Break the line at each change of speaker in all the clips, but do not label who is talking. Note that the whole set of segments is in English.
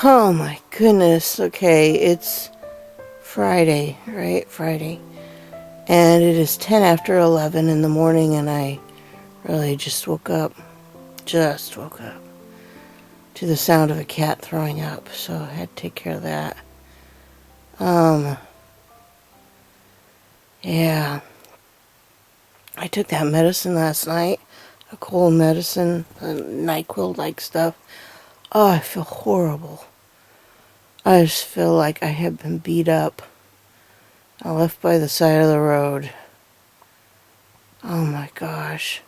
Oh my goodness. Okay, it's Friday, right? Friday. And it is 10 after 11 in the morning, and I really just woke up. Just woke up to the sound of a cat throwing up, so I had to take care of that. Yeah. I took that medicine last night, a cold medicine, NyQuil-like stuff. Oh, I feel horrible. I just feel like I have been beat up. I left by the side of the road. Oh my gosh.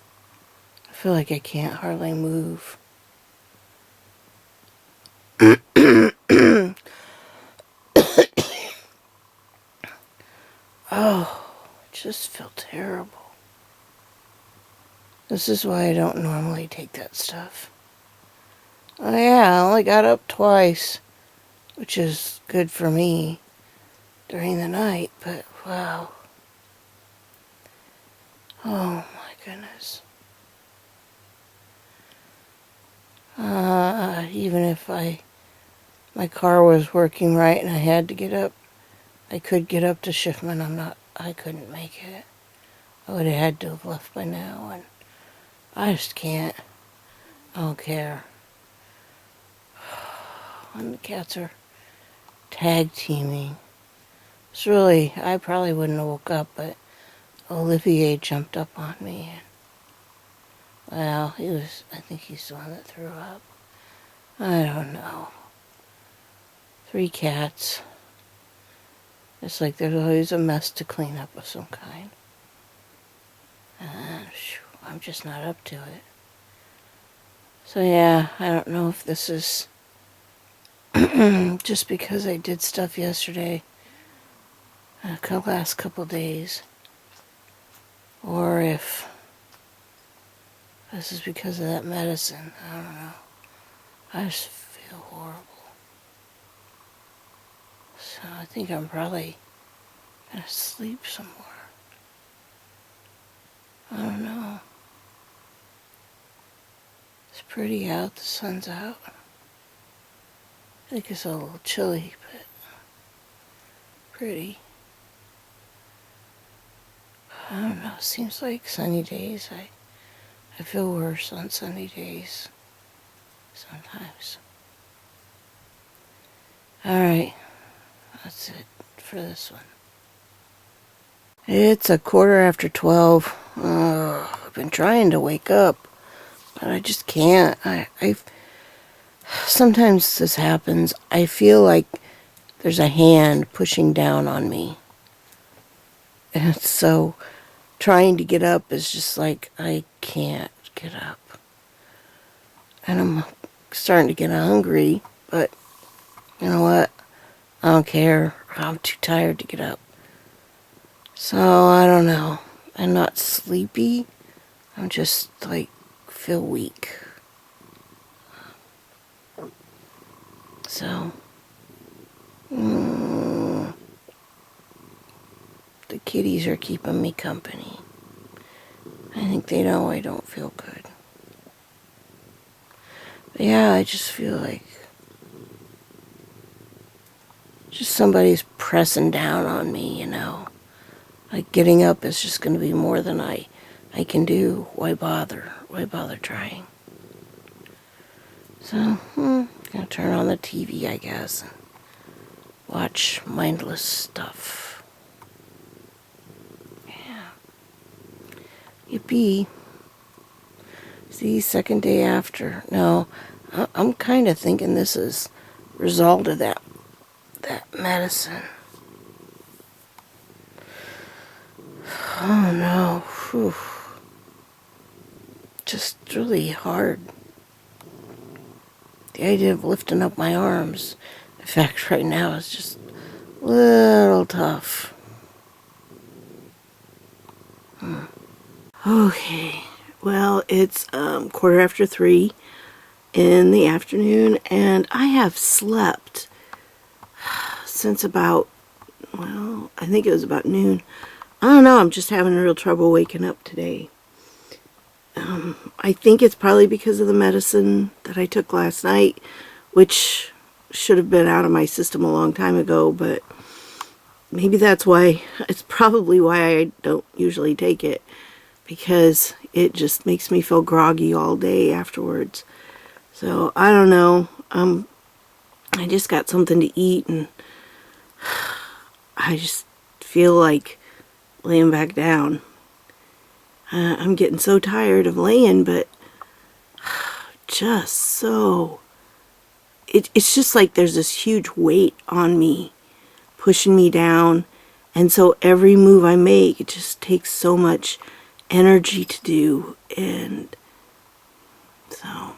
I feel like I can't hardly move. Oh, I just feel terrible. This is why I don't normally take that stuff. Oh yeah, I only got up twice, which is good for me during the night, but wow. Oh my goodness. Even if my car was working right and I had to get up, I could get up to Schiffman. I couldn't make it. I would have had to have left by now, and I just can't. I don't care. And the cats are tag teaming. It's really, I probably wouldn't have woke up, but Olivier jumped up on me. And, well, I think he's the one that threw up. I don't know. 3 cats. It's like there's always a mess to clean up of some kind. And I'm just not up to it. So yeah, I don't know if this is just because I did stuff yesterday, the last couple days, or if this is because of that medicine. I don't know. I just feel horrible. So I think I'm probably gonna sleep somewhere. I don't know. It's pretty out. The sun's out. I think it's a little chilly, but pretty. I don't know. It seems like sunny days. I feel worse on sunny days sometimes. Alright, that's it for this one. It's a 12:15. I've been trying to wake up, but I just can't. Sometimes this happens. I feel like there's a hand pushing down on me. And so trying to get up is just like, I can't get up. And I'm starting to get hungry, but you know what? I don't care. I'm too tired to get up. So, I don't know. I'm not sleepy. I'm just, feel weak. So, the kitties are keeping me company. I think they know I don't feel good. But yeah, I just feel like just somebody's pressing down on me, you know. Like getting up is just going to be more than I can do. Why bother? Why bother trying? So, gonna turn on the TV, I guess, and watch mindless stuff. Yeah. Yippee. See, second day after. No, I'm kind of thinking this is a result of that medicine. Oh no. Whew. Just really hard. The idea of lifting up my arms, in fact, right now is just a little tough. Okay, well, it's 3:15 in the afternoon, and I have slept since about, well, I think it was about noon. I don't know, I'm just having real trouble waking up today. I think it's probably because of the medicine that I took last night, which should have been out of my system a long time ago, but maybe that's why, it's probably why I don't usually take it, because it just makes me feel groggy all day afterwards. So, I don't know. I just got something to eat, and I just feel like laying back down. I'm getting so tired of laying, but just so... It's just like there's this huge weight on me, pushing me down, and so every move I make, it just takes so much energy to do, and so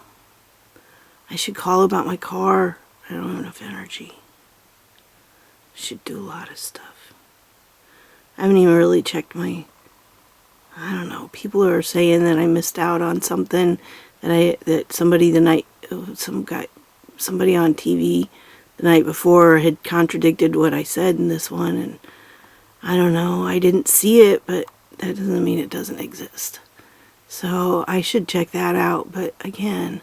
I should call about my car. I don't have enough energy. I should do a lot of stuff. I haven't even really checked my, I don't know, people are saying that I missed out on something, that somebody the night, somebody on TV the night before had contradicted what I said in this one, and I don't know, I didn't see it, but that doesn't mean it doesn't exist. So I should check that out, but again,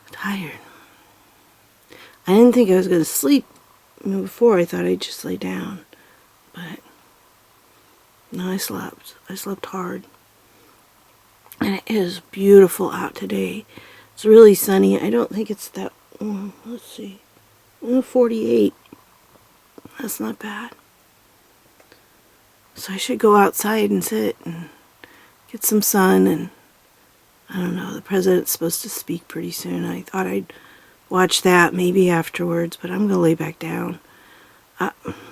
I'm tired. I didn't think I was going to sleep. Before I thought I'd just lay down, but no, I slept. I slept hard. And it is beautiful out today. It's really sunny. I don't think it's that, let's see, 48. That's not bad. So I should go outside and sit and get some sun, and I don't know, the president's supposed to speak pretty soon. I thought I'd watch that maybe afterwards, but I'm going to lay back down.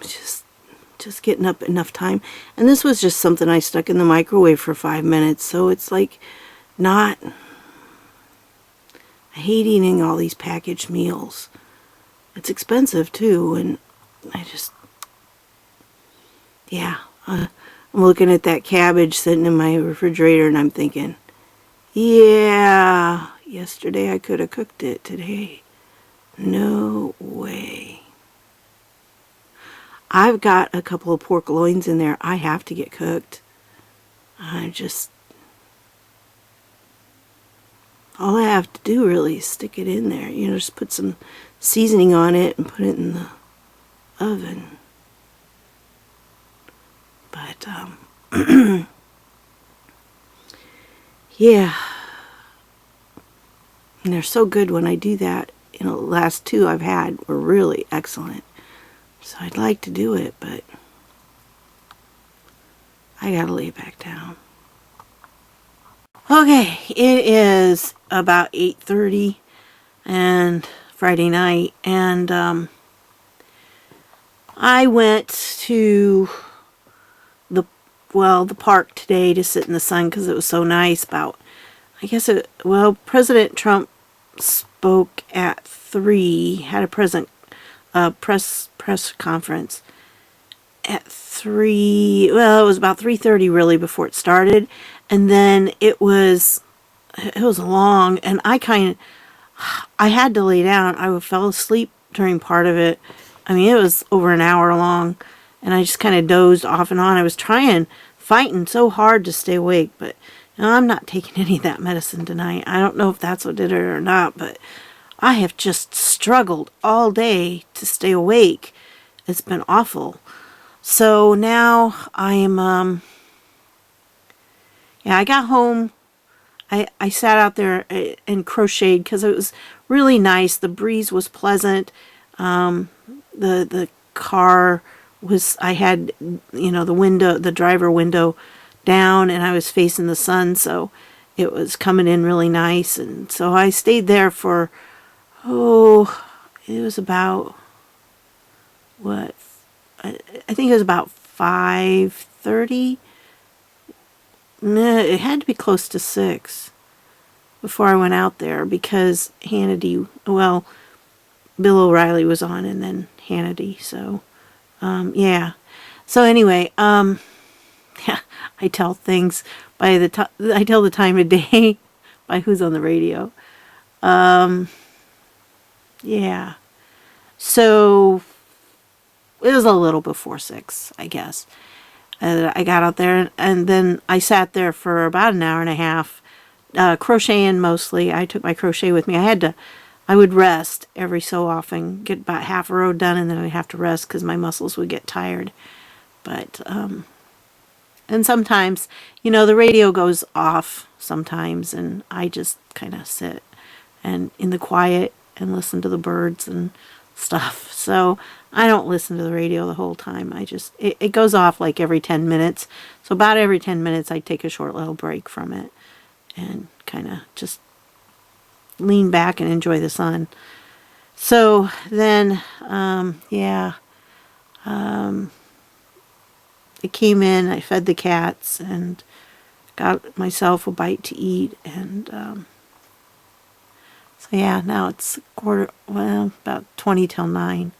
Just getting up enough time. And this was just something I stuck in the microwave for 5 minutes, so it's like not... I hate eating all these packaged meals. It's expensive too, and I just... Yeah, I'm looking at that cabbage sitting in my refrigerator, and I'm thinking, yeah, yesterday I could have cooked it. Today, no way. I've got a couple of pork loins in there. I have to get cooked. All I have to do really is stick it in there. You know, just put some seasoning on it and put it in the oven. But, yeah. And they're so good when I do that. You know, the last two I've had were really excellent. So I'd like to do it, but I gotta lay back down. Okay, it is about 8:30 and Friday night, and I went to the park today to sit in the sun because it was so nice. President Trump spoke at 3, had a press conference at 3, well, it was about 3:30 really before it started, and then it was long, and I had to lay down. I fell asleep during part of it. I mean, it was over an hour long, and I just kind of dozed off and on. I was fighting so hard to stay awake, but you know, I'm not taking any of that medicine tonight. I don't know if that's what did it or not, but I have just struggled all day to stay awake. It's been awful. So now I am, I got home. I sat out there and crocheted because it was really nice. The breeze was pleasant. The car was, I had, you know, the driver window down, and I was facing the sun, so it was coming in really nice. And so I stayed there for, it was about, I think it was about 5:30. No, it had to be close to 6 before I went out there, because Bill O'Reilly was on, and then Hannity. So, yeah. So anyway, yeah, I tell things by I tell the time of day by who's on the radio. Yeah. So it was a little before 6, I guess. I got out there, and then I sat there for about an hour and a half, crocheting mostly. I took my crochet with me. I
I would rest every so often, get about half a road done, and then I'd have to rest because my muscles would get tired. But, and sometimes, the radio goes off sometimes, and I just kind of sit and in the quiet and listen to the birds and stuff. So I don't listen to the radio the whole time. It goes off like every 10 minutes. So about every 10 minutes, I take a short little break from it and kind of just lean back and enjoy the sun. So then, I came in, I fed the cats, and got myself a bite to eat, and now it's about 20 till 9.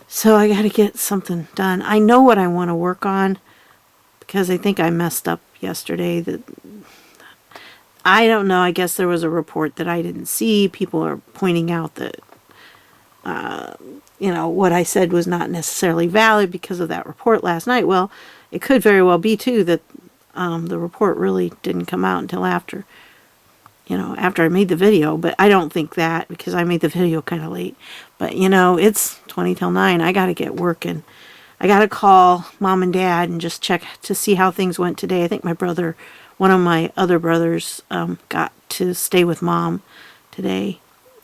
So I got to get something done. I know what I want to work on, because I think I messed up yesterday. I don't know, I guess there was a report that I didn't see. People are pointing out that what I said was not necessarily valid because of that report last night. Well, it could very well be, too, that the report really didn't come out until after I made the video. But I don't think that, because I made the video kind of late. But, it's 20 till 9. I got to get working. I got to call Mom and Dad and just check to see how things went today. I think one of my other brothers, got to stay with Mom today.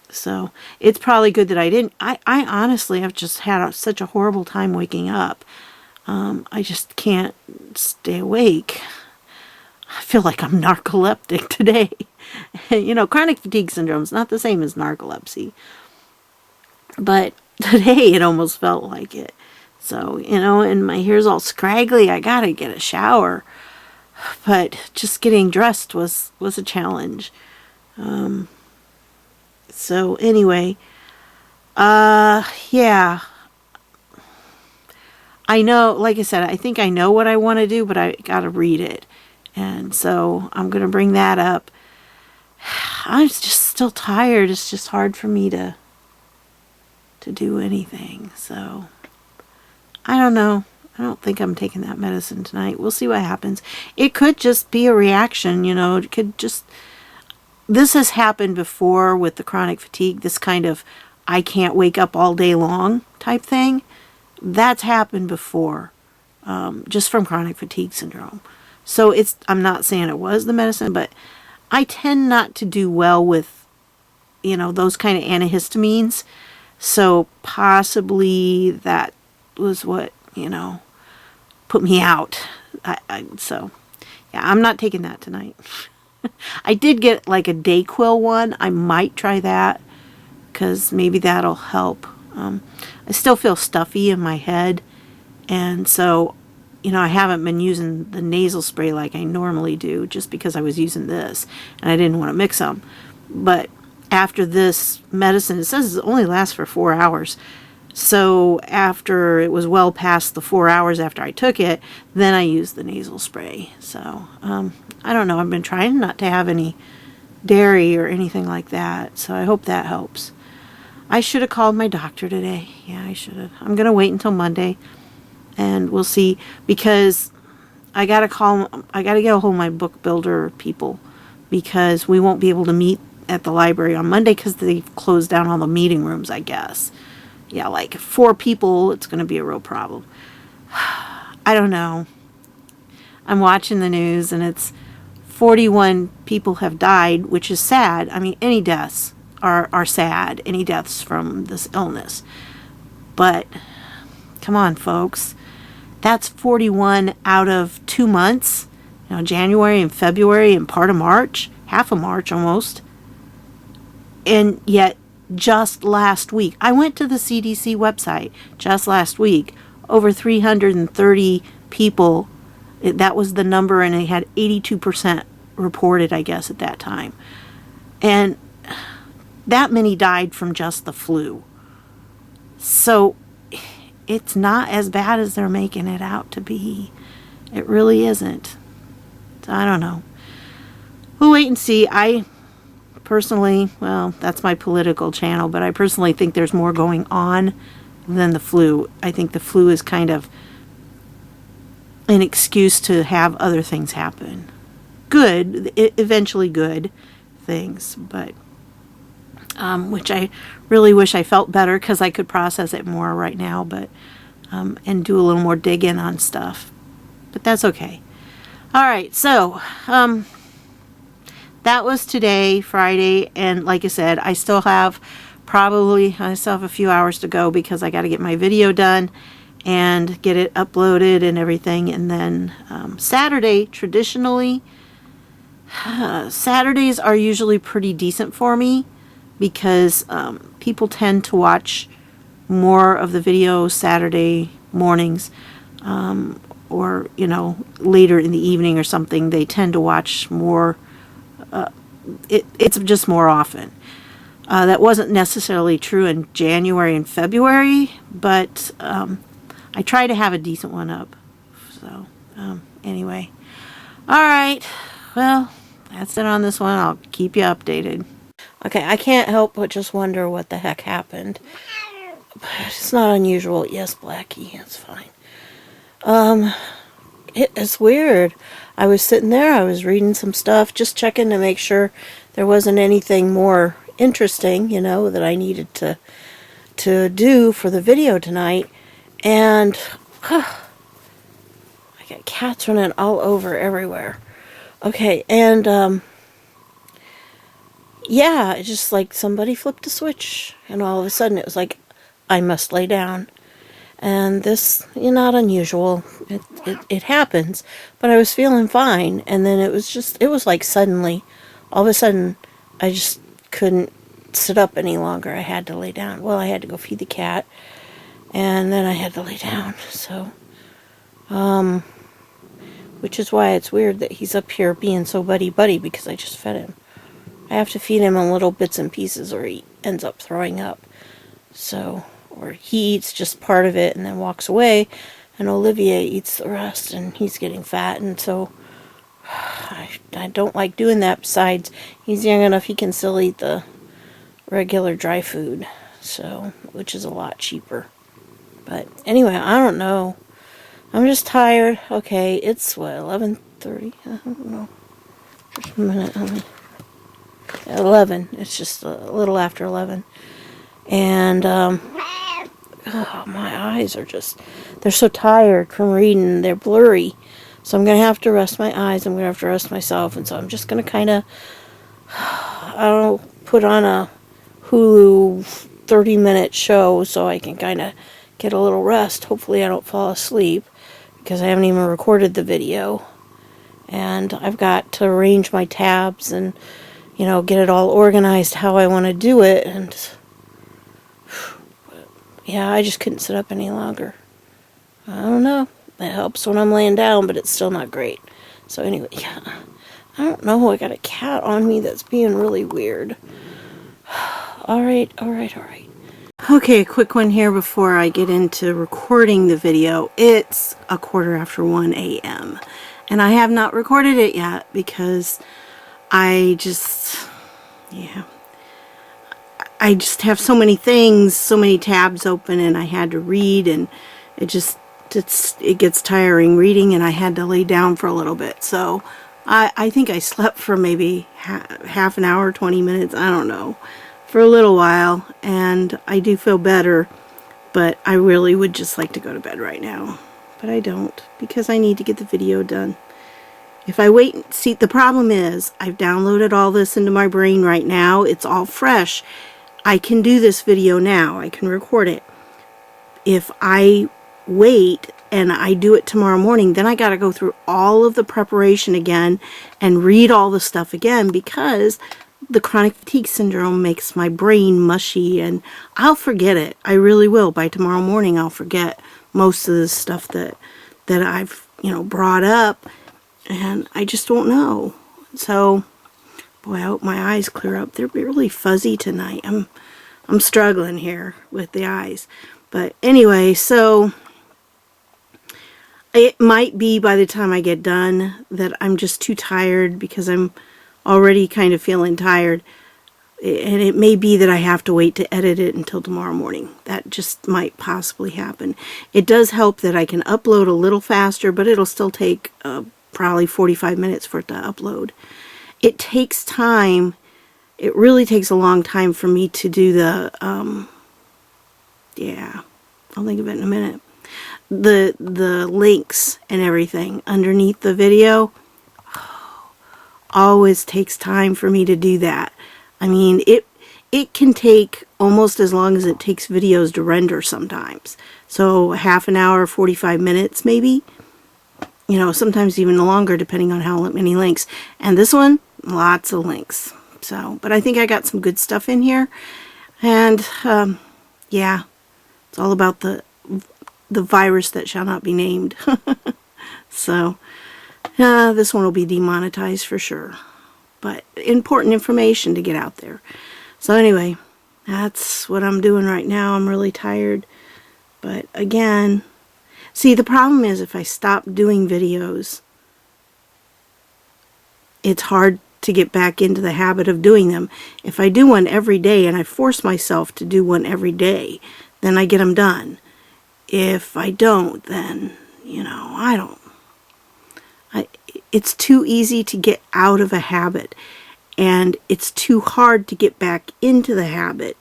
So it's probably good that I didn't. I honestly have just had such a horrible time waking up. I just can't stay awake. I feel like I'm narcoleptic today. Chronic fatigue syndrome is not the same as narcolepsy. But today it almost felt like it. So, and my hair's all scraggly. I got to get a shower. But just getting dressed was a challenge. So anyway, I know, like I said, I think I know what I want to do, but I got to read it. And so I'm going to bring that up. I'm just still tired. It's just hard for me to do anything. So I don't know. I don't think I'm taking that medicine tonight. We'll see what happens. It could just be a reaction, It could just... This has happened before with the chronic fatigue, this kind of I can't wake up all day long type thing. That's happened before, just from chronic fatigue syndrome. So I'm not saying it was the medicine, but I tend not to do well with, those kind of antihistamines. So possibly that was what, put me out. I'm not taking that tonight. I did get like a Dayquil one. I might try that because maybe that'll help. I still feel stuffy in my head, and so I haven't been using the nasal spray like I normally do just because I was using this and I didn't want to mix them. But after this medicine, it says it only lasts for 4 hours. So after it was well past the 4 hours after I took it, then I used the nasal spray. So I don't know. I've been trying not to have any dairy or anything like that. So I hope that helps. I should have called my doctor today. Yeah, I should have. I'm going to wait until Monday and we'll see, because I got to get a hold of my book builder people, because we won't be able to meet at the library on Monday because they've closed down all the meeting rooms, I guess. Yeah, like 4 people, it's going to be a real problem. I don't know. I'm watching the news and it's 41 people have died, which is sad. I mean, any deaths are sad, any deaths from this illness. But come on, folks. That's 41 out of 2 months. January and February and part of March, half of March almost. And yet, just last week, I went to the CDC website just last week, over 330 people, that was the number, and they had 82% reported, I guess, at that time. And that many died from just the flu. So it's not as bad as they're making it out to be. It really isn't. So I don't know. We'll wait and see. I personally, well, that's my political channel, but I personally think there's more going on than the flu. I think the flu is kind of an excuse to have other things happen. Good, eventually good things, but which I really wish I felt better because I could process it more right now, but and do a little more digging on stuff. But that's okay. All right, so that was today, Friday, and like I said, I still have a few hours to go because I got to get my video done and get it uploaded and everything. And then Saturday, traditionally, Saturdays are usually pretty decent for me because people tend to watch more of the videos Saturday mornings, or later in the evening or something. They tend to watch more. It's just more often. That wasn't necessarily true in January and February, but I try to have a decent one up. So anyway, all right. Well, that's it on this one. I'll keep you updated. Okay, I can't help but just wonder what the heck happened. It's not unusual. Yes, Blackie, it's fine. It's weird. I was sitting there, I was reading some stuff, just checking to make sure there wasn't anything more interesting, that I needed to do for the video tonight. And I got cats running all over everywhere. Okay, and yeah, it's just like somebody flipped a switch, and all of a sudden it was like, I must lay down. And this, not unusual. It happens. But I was feeling fine, and then it was like suddenly, all of a sudden, I just couldn't sit up any longer. I had to lay down. Well, I had to go feed the cat, and then I had to lay down. So, which is why it's weird that he's up here being so buddy-buddy, because I just fed him. I have to feed him in little bits and pieces or he ends up throwing up. So, or he eats just part of it and then walks away, and Olivier eats the rest, and he's getting fat, and so I don't like doing that. Besides, he's young enough he can still eat the regular dry food, so, which is a lot cheaper. But anyway, I don't know. I'm just tired. Okay, it's what, 11:30? I don't know. Just a minute. 11. It's just a little after 11. And my eyes are they're so tired from reading. They're blurry. So I'm going to have to rest my eyes. I'm going to have to rest myself. And so I'm just going to kind of, put on a Hulu 30-minute show so I can kind of get a little rest. Hopefully I don't fall asleep because I haven't even recorded the video. And I've got to arrange my tabs and, get it all organized how I want to do it. And yeah, I just couldn't sit up any longer. I don't know. It helps when I'm laying down, but it's still not great. So anyway, yeah. I don't know. I got a cat on me that's being really weird. All right. Okay, a quick one here before I get into recording the video. It's 1:15 a.m. And I have not recorded it yet because I just have so many things, so many tabs open, and I had to read, and it gets tiring reading, and I had to lay down for a little bit. So I think I slept for maybe half an hour, 20 minutes, I don't know, for a little while, and I do feel better, but I really would just like to go to bed right now. But I don't, because I need to get the video done. If I wait, see, the problem is I've downloaded all this into my brain right now. It's all fresh. I can do this video now. I can record it. If I wait and I do it tomorrow morning, then I got to go through all of the preparation again and read all the stuff again, because the chronic fatigue syndrome makes my brain mushy, and I'll forget it. I really will. By tomorrow morning, I'll forget most of the stuff that I've, brought up, and I just won't know. So, boy, I hope my eyes clear up. They're really fuzzy tonight. I'm struggling here with the eyes. But anyway, so it might be by the time I get done that I'm just too tired, because I'm already kind of feeling tired. And it may be that I have to wait to edit it until tomorrow morning. That just might possibly happen. It does help that I can upload a little faster, but it'll still take probably 45 minutes for it to upload. It takes time. it really takes a long time for me to do the, yeah, I'll think of it in a minute. The links and everything underneath the video always takes time for me to do that. I mean, it can take almost as long as it takes videos to render sometimes. So half an hour, 45 minutes maybe. You know, sometimes even longer depending on how many links. And this one, lots of links. So, but I think I got some good stuff in here. And yeah, it's all about the virus that shall not be named. So this one will be demonetized for sure. But important information to get out there. So anyway, that's what I'm doing right now. I'm really tired. But again, see, the problem is if I stop doing videos, it's hard to get back into the habit of doing them. If I do one every day and I force myself to do one every day, then I get them done. If I don't, then, you know, it's too easy to get out of a habit, and it's too hard to get back into the habit.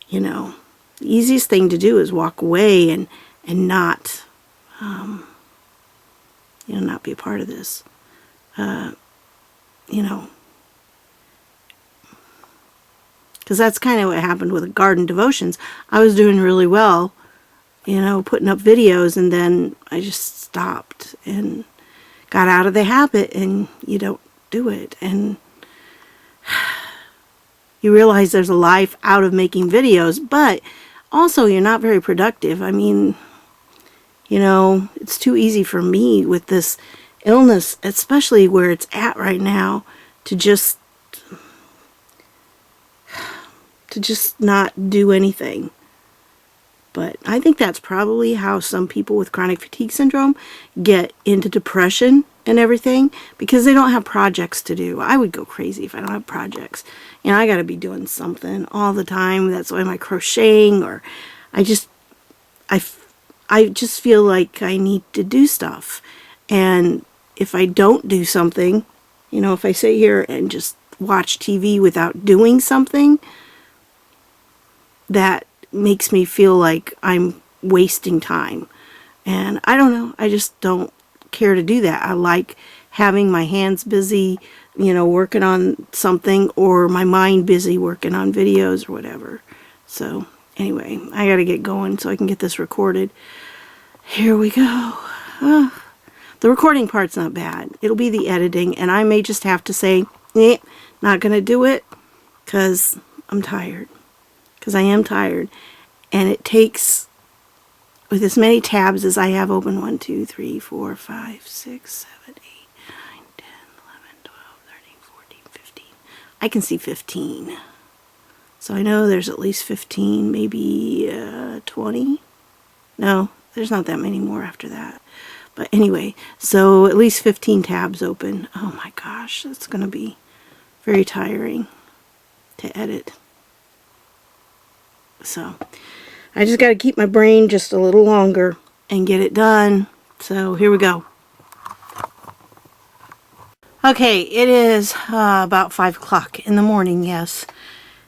You know, the easiest thing to do is walk away and not, you know, not be a part of this. You know, because that's kind of what happened with the garden devotions. I was doing really well, you know, putting up videos, and then I just stopped and got out of the habit, and you don't do it, and you realize there's a life out of making videos, but also you're not very productive. I mean, you know, it's too easy for me with this illness, especially where it's at right now, to just not do anything. But I think that's probably how some people with chronic fatigue syndrome get into depression and everything, because they don't have projects to do. I would go crazy if I don't have projects. You know, I got to be doing something all the time. That's why I'm crocheting, or I just feel like I need to do stuff. And if I don't do something, you know, if I sit here and just watch TV without doing something, that makes me feel like I'm wasting time. And I don't know, I just don't care to do that. I like having my hands busy, you know, working on something, or my mind busy working on videos or whatever. So anyway, I gotta get going so I can get this recorded. Here we go. The recording part's not bad. It'll be the editing, and I may just have to say, not gonna do it, because I'm tired. Because I am tired. And it takes, with as many tabs as I have open, 1, 2, 3, 4, 5, 6, 7, 8, 9, 10, 11, 12, 13, 14, 15. I can see 15. So I know there's at least 15, maybe 20. No, there's not that many more after that. But anyway, so at least 15 tabs open. Oh my gosh, that's going to be very tiring to edit. So I just got to keep my brain just a little longer and get it done. So here we go. Okay, it is about 5 o'clock in the morning, yes.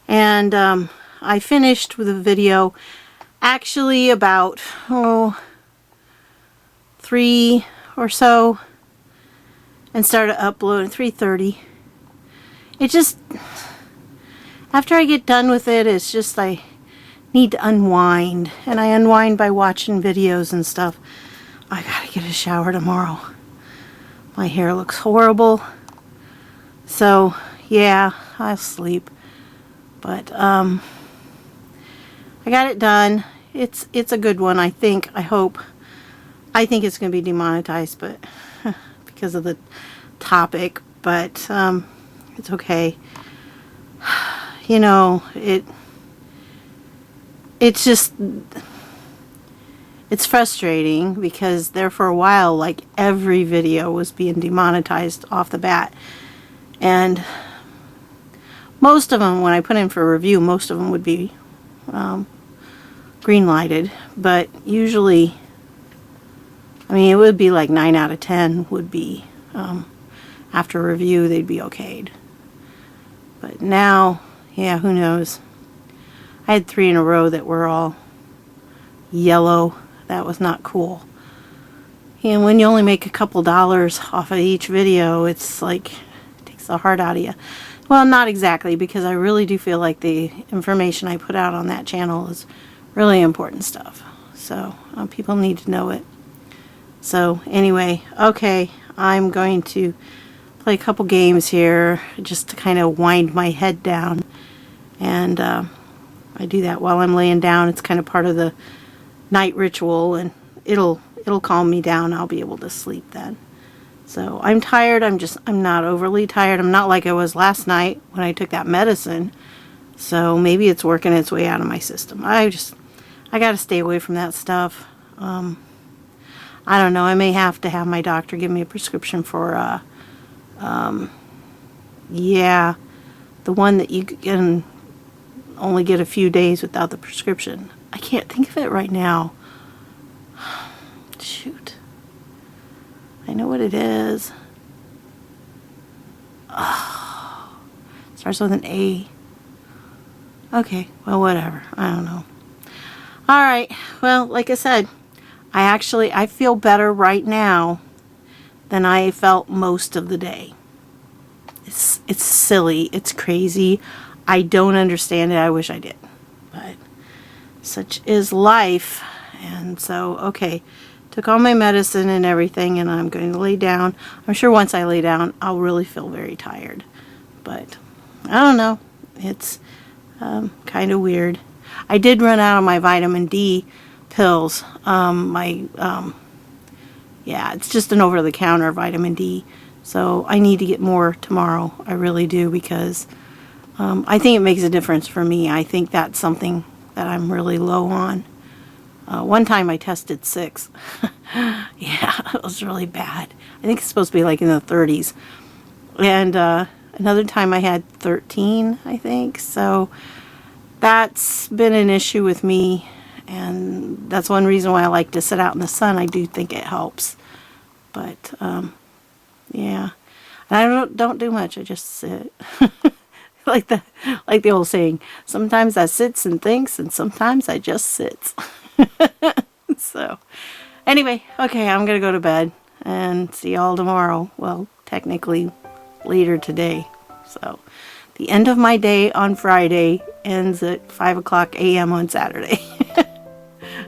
And I finished with a video actually about 3 or so, and started uploading 3:30. It just, after I get done with it, it's just I need to unwind, and I unwind by watching videos and stuff. I gotta get a shower tomorrow. My hair looks horrible. So yeah, I'll sleep. But I got it done. It's a good one, I think. I hope. I think it's gonna be demonetized, but because of the topic. But it's okay. You know, it's just, it's frustrating, because there for a while, like, every video was being demonetized off the bat. And most of them, when I put in for review, most of them would be green lighted. But usually, I mean, it would be like 9 out of 10 would be, after review, they'd be okayed. But now, yeah, who knows? I had 3 in a row that were all yellow. That was not cool. And when you only make a couple dollars off of each video, it's like, it takes the heart out of you. Well, not exactly, because I really do feel like the information I put out on that channel is really important stuff. So people need to know it. So anyway, okay, I'm going to play a couple games here just to kind of wind my head down. And I do that while I'm laying down. It's kind of part of the night ritual, and it'll calm me down. I'll be able to sleep then. So I'm tired. I'm not overly tired. I'm not like I was last night when I took that medicine. So maybe it's working its way out of my system. I got to stay away from that stuff. I don't know. I may have to have my doctor give me a prescription for, yeah, the one that you can only get a few days without the prescription. I can't think of it right now. Shoot. I know what it is. Oh, starts with an A. Okay, well, whatever. I don't know. Alright, well, like I said, I feel better right now than I felt most of the day. It's silly. It's crazy. I don't understand it. I wish I did. But such is life. And so, okay. Took all my medicine and everything, and I'm going to lay down. I'm sure once I lay down, I'll really feel very tired. But I don't know. It's kind of weird. I did run out of my vitamin D pills. Yeah, it's just an over-the-counter vitamin D. So I need to get more tomorrow. I really do, because I think it makes a difference for me. I think that's something that I'm really low on. One time I tested 6. Yeah, it was really bad. I think it's supposed to be like in the 30s. And another time I had 13, I think. So that's been an issue with me. And that's one reason why I like to sit out in the sun. I do think it helps. But, yeah. And I don't do much. I just sit. like the old saying, sometimes I sits and thinks, and sometimes I just sits. So, anyway, okay, I'm going to go to bed and see y'all tomorrow. Well, technically, later today. So, the end of my day on Friday ends at 5 o'clock a.m. on Saturday.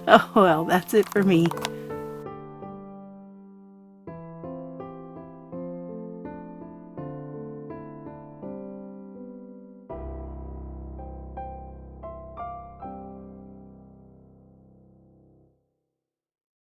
Oh, well, that's it for me.